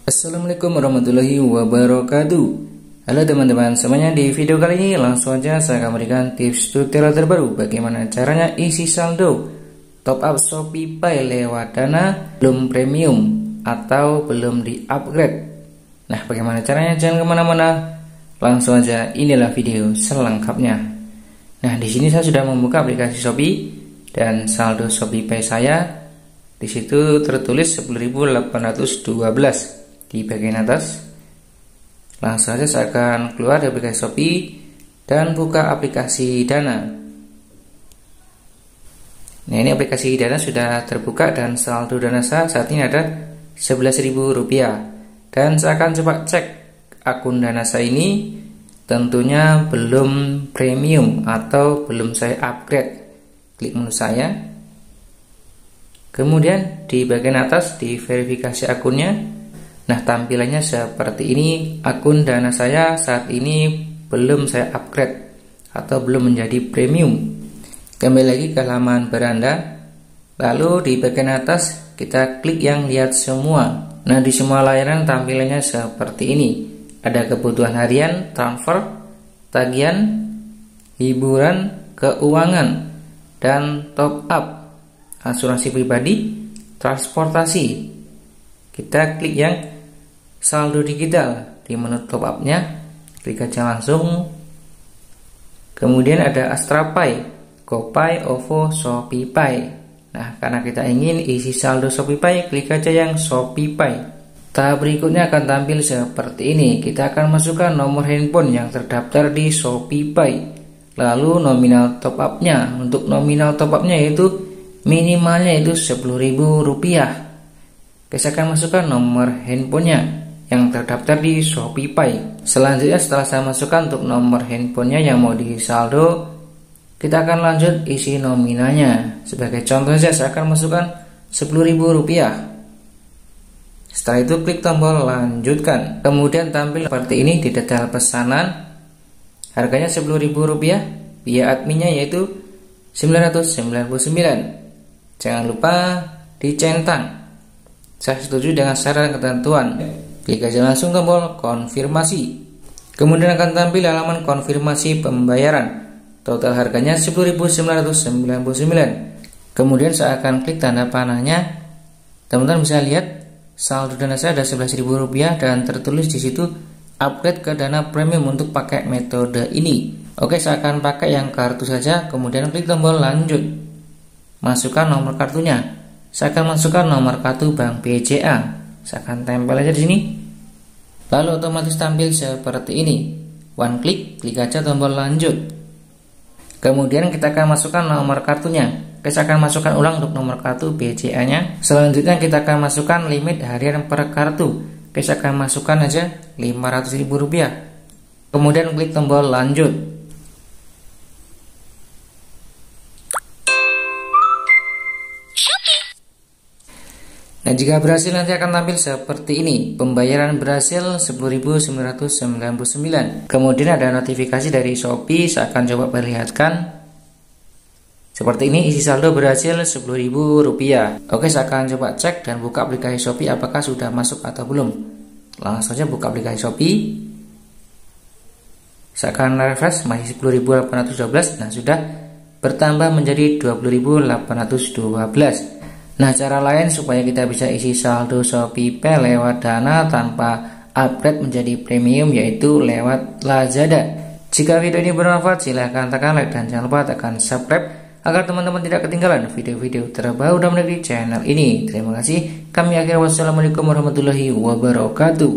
Assalamualaikum warahmatullahi wabarakatuh. Halo teman-teman semuanya, di video kali ini langsung aja saya akan memberikan tips tutorial terbaru bagaimana caranya isi saldo top up Shopee Pay lewat Dana belum premium atau belum di upgrade. Nah, bagaimana caranya? Jangan kemana-mana, langsung aja inilah video selengkapnya. Nah, di sini saya sudah membuka aplikasi Shopee dan saldo Shopee Pay saya. Di situ tertulis 10.812 di bagian atas. Langsung saja saya akan keluar dari aplikasi Shopee dan buka aplikasi Dana. Nah, ini aplikasi Dana sudah terbuka dan saldo Dana saya saat ini ada Rp11.000. Dan saya akan coba cek akun Dana saya ini, tentunya belum premium atau belum saya upgrade. Klik menu saya. Kemudian di bagian atas di verifikasi akunnya. Nah, tampilannya seperti ini. Akun Dana saya saat ini belum saya upgrade atau belum menjadi premium. Kembali lagi ke halaman beranda. Lalu di bagian atas kita klik yang lihat semua. Nah, di semua layanan tampilannya seperti ini. Ada kebutuhan harian, transfer, tagihan, hiburan, keuangan, dan top up, asuransi pribadi, transportasi. Kita klik yang saldo digital di menu top up-nya, klik aja langsung. Kemudian ada Astra Pay, GoPay, OVO, Shopee Pay. Nah, karena kita ingin isi saldo Shopee Pay, klik aja yang Shopee Pay. Tahap berikutnya akan tampil seperti ini. Kita akan masukkan nomor handphone yang terdaftar di Shopee Pay. Lalu nominal top up-nya. Untuk nominal top up-nya yaitu minimalnya itu Rp10.000. Saya akan masukkan nomor handphonenya yang terdaftar di Shopee Pay. Selanjutnya setelah saya masukkan untuk nomor handphonenya yang mau disaldo, kita akan lanjut isi nominalnya. Sebagai contohnya saya akan masukkan Rp10.000. Setelah itu klik tombol lanjutkan. Kemudian tampil seperti ini di detail pesanan. Harganya Rp10.000, biaya adminnya yaitu Rp999. Jangan lupa dicentang saya setuju dengan syarat dan ketentuan. Klik aja langsung tombol konfirmasi. Kemudian akan tampil halaman konfirmasi pembayaran. Total harganya Rp10.999. Kemudian saya akan klik tanda panahnya. Teman-teman bisa lihat saldo Dana saya ada Rp11.000 dan tertulis di situ upgrade ke Dana premium untuk pakai metode ini. Oke, saya akan pakai yang kartu saja. Kemudian klik tombol lanjut. Masukkan nomor kartunya. Saya akan masukkan nomor kartu Bank BCA. Saya akan tempel aja di sini. Lalu otomatis tampil seperti ini. One klik aja tombol lanjut. Kemudian kita akan masukkan nomor kartunya. Saya akan masukkan ulang untuk nomor kartu BCA-nya. Selanjutnya kita akan masukkan limit harian per kartu. Saya akan masukkan aja Rp500.000. Kemudian klik tombol lanjut. Nah, jika berhasil nanti akan tampil seperti ini. Pembayaran berhasil Rp10.999. Kemudian ada notifikasi dari Shopee. Saya akan coba perlihatkan. Seperti ini, isi saldo berhasil Rp10.000. Oke, saya akan coba cek dan buka aplikasi Shopee apakah sudah masuk atau belum. Langsung saja buka aplikasi Shopee. Saya akan refresh, masih Rp10.812. Nah, sudah bertambah menjadi Rp20.812. Nah, cara lain supaya kita bisa isi saldo Shopee Pay lewat Dana tanpa upgrade menjadi premium yaitu lewat Lazada. Jika video ini bermanfaat, silahkan tekan like dan jangan lupa tekan subscribe agar teman-teman tidak ketinggalan video-video terbaru dan menarik di channel ini. Terima kasih. Kami akhiri, wassalamualaikum warahmatullahi wabarakatuh.